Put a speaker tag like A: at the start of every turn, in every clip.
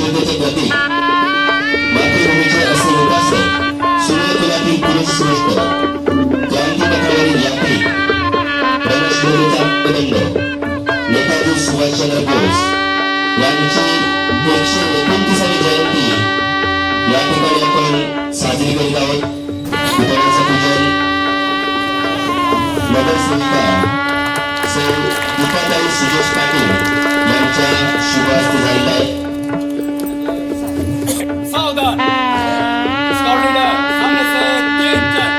A: अस्मितेचे प्रतीक मातृभूमीचे असे उपासक सूर्यकुलातील पुरुष श्रेष्ठ क्रांतीपथावरील यात्री रणशूरचा पतंग नेताजी सुभाषचंद्र बोस यांची 129वी जयंती या ठिकाणी आपण साजरी करीत आहोत. पुतळ्याचं पूजन नगरसेविका सौ दीपाताई सुजेश पाटील यांच्या शुभ हस्ते झालेला आहे.
B: सावधान, स्काउट लीडर सामने से 3 चल.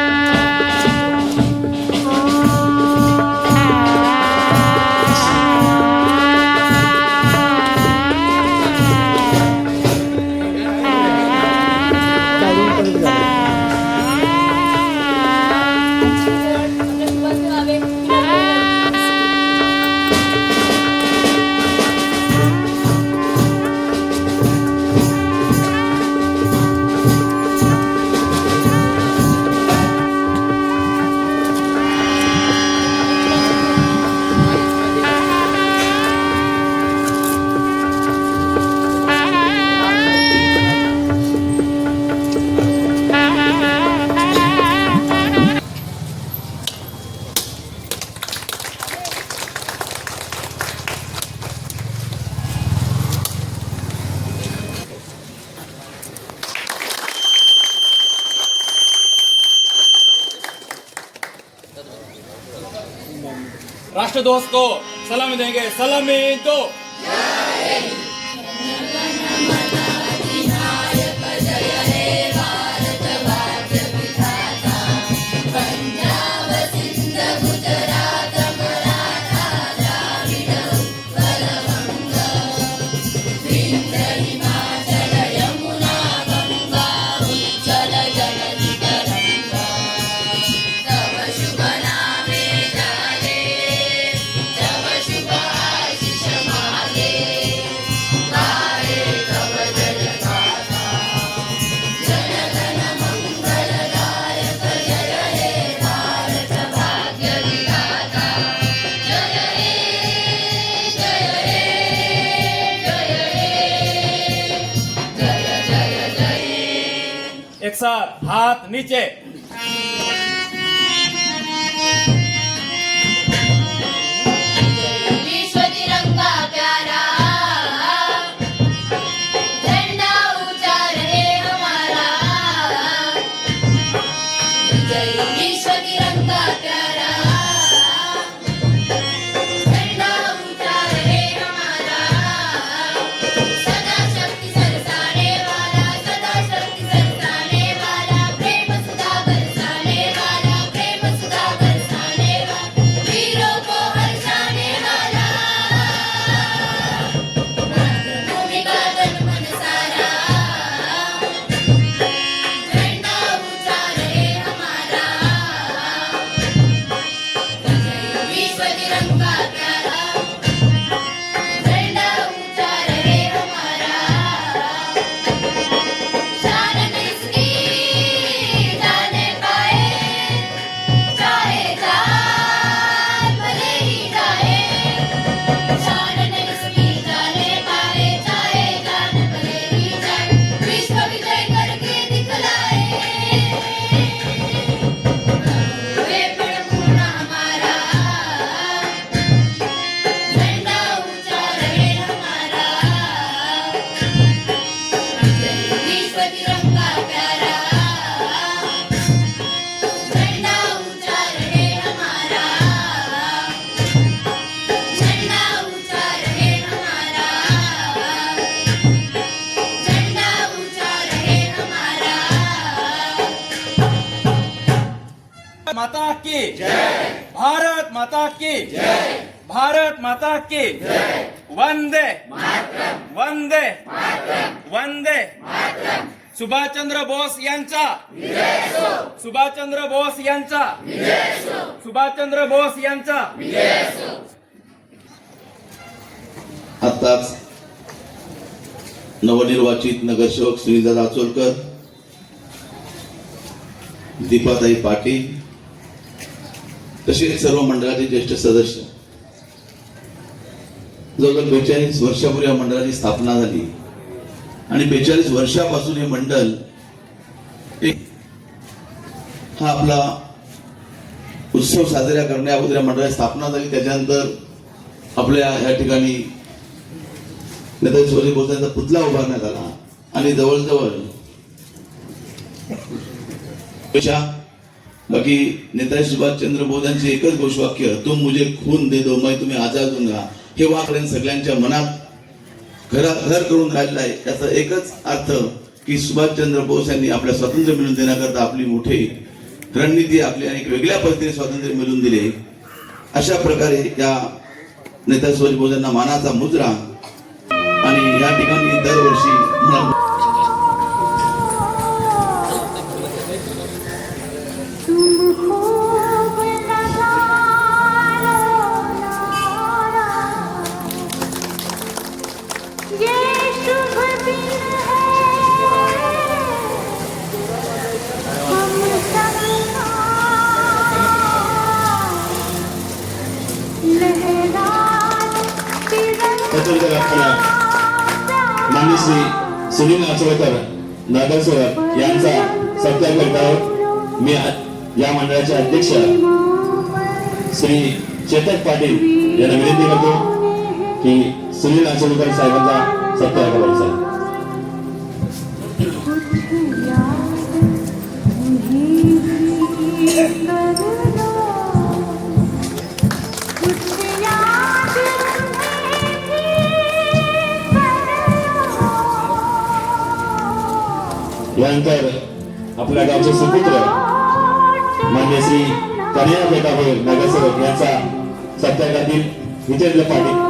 B: राष्ट्रध्वज को सलामी देंगे. सलामी दो. एक साथ हाथ नीचे.
C: विश्व तिरंगा प्यारा झंडा ऊंचा रहे हमारा. जय विश्व तिरंगा प्यारा झंडा ऊंचा रहे हमारा. सदा शक्ति सरसाने वाला, सदा शक्ति सरसाने वाला, प्रेम सुधा बरसाने वाला, प्रेम सुधा बरसाने वाला, वीरों को हर्षाने वाला. मातृभूमि का तन मन सारा झंडा ऊंचा रहे हमारा. जय विश्व तिरंगा प्यारा झंडा ऊंचा रहे हमारा. शान इसकी जाने पाए चाहे जान भले ही जाए. शान इसकी जाने पाए चाहे जान भले ही जाए. विश्व विजय करके दिखलाए वे प्रणपूर्ण हमारा. झंडा ऊंचा रहे हमारा. जय विश्व तिरंगा प्यारा झंडा ऊंचा रहे हमारा. झंडा ऊंचा रहे हमारा. झंडा ऊंचा रहे हमारा.
B: माता की जय. भारत माता की जय. भारत माता की जय. वंदे मातरम. वंदे मातरम. वंदे मातरम. सुभाषचंद्र बोस यांचा विजय असो. सुभाषचंद्र बोस यांचा विजय असो. सुभाषचंद्र बोस यांचा विजय असो.
A: आताच नवनिर्वाचित नगरसेवक श्रीदादा अचोलकर, दीपाताई पाटील तसेच सर्व मंडळाचे ज्येष्ठ सदस्य, जवळजवळ 42 वर्षापूर्वी या मंडळाची स्थापना झाली आणि 42 वर्षापासून हे मंडळ एक हा आपला उत्सव साजरा करण्या अगोदर या मंडळाची स्थापना झाली. त्याच्यानंतर आपल्या या ठिकाणी नेताजी सुभाषचंद्र बोस यांचा पुतळा उभारण्यात आला आणि जवळजवळ बाकी नेताजी सुभाषचंद्र बोस यांचे एकच घोषवाक्य, तुम मुझे खून दे दो मैं तुम्हें आजाद दूंगा, हे वाक्य सगळ्यांच्या मनात घर करून राहिलेलं आहे. याचा एकच अर्थ की सुभाषचंद्र बोस यांनी आपल्या स्वातंत्र्य मिळवून देण्याकरता आपली मोठी रणनीती आपली आणि एक वेगळ्या पद्धतीने स्वातंत्र्य मिळवून दिले. अशा प्रकारे या नेताजी सुभाष बोस यांना मानाचा मुजरा आणि या ठिकाणी दरवर्षी माननीय श्री सुनील नाचवकर नगरसेवक यांचा सत्कार करत आहोत. मी या मंडळाचे अध्यक्ष श्री चेतक पाटील यांना विनंती करतो की सुनील नाचवकर साहेबांचा सत्कार करायचा. यानंतर आपल्या गावचे सुपुत्र मान्य श्री कन्हैया बेटाभोर नगरसेवक यांचा सत्कार करतील विजय पाटील.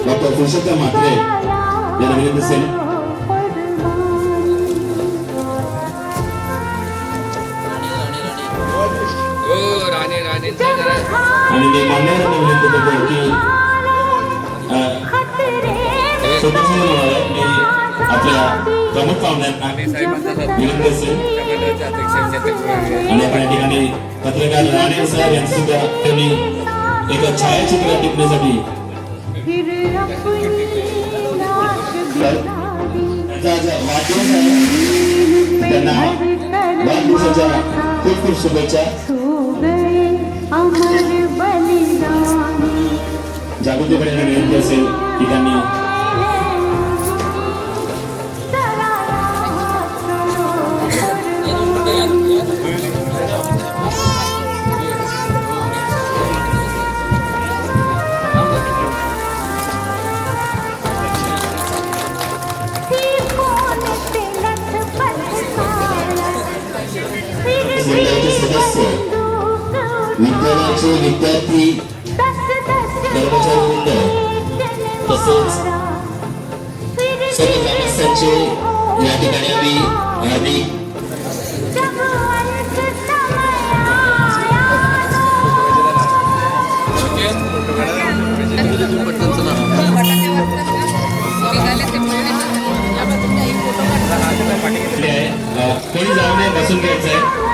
A: डॉक्टर पुरुषोत्तम म्हात्रे यांना विनंती असेल. आणि मी मान्यवरांना विनंती करतो की मी आपल्या प्रमुख पाहुण्यांना विनंती असेल आणि आपल्या ठिकाणी पत्रकार राणे सर यांचं सुद्धा त्यांनी एक छायाचित्र टिपण्यासाठी त्यांना वाढदिवसाच्या खूप खूप शुभेच्छा. जागृतीकडे विनंती असेल की त्यांनी सदस्य विद्यालयाचे विद्यार्थी कर्मचारी वृंद तसेच सर्व ग्रामस्थांचे या ठिकाणी आम्ही हार्दिक कोणी जाऊ नये, बसून घ्यायचंय.